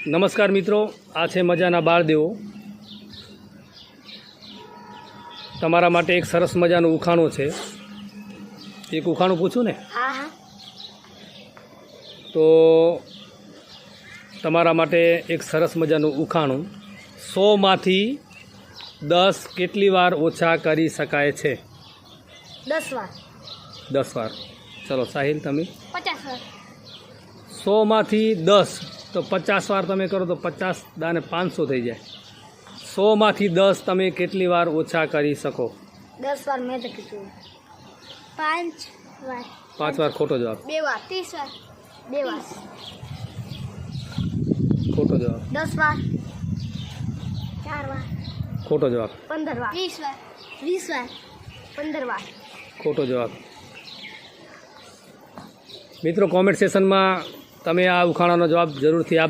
નમસ્કાર મિત્રો, આ છે મજાના બાળદેવો. તમારા માટે એક સરસ મજાનું ઉખાણું છે. એક ઉખાણું પૂછું ને? તો તમારા માટે એક સરસ મજાનું ઉખાણું. 100માંથી 10 કેટલી વાર ઓછા કરી શકાય છે? 10 વાર. 10 વાર. ચલો સાહિલ, તમે? 50 વાર. 100માંથી 10 તો 50 વાર તમે કરો તો 50 દાને 500 થઈ જાય. 100માંથી 10 તમે કેટલી વાર ઓછા કરી શકો? 10 વાર. મેં તો કીધું 5 વાર. 5 વાર ખોટો જવાબ. 2 વાર. 30 વાર. 2 વાર. ખોટો જવાબ. 10 વાર. 4 વાર. ખોટો જવાબ. 15 વાર. 20 વાર. 20 વાર. 15 વાર. ખોટો જવાબ. મિત્રો, કોમેન્ટ સેશનમાં તમે આ ઉખાણાનો જવાબ જરૂરથી આપજો.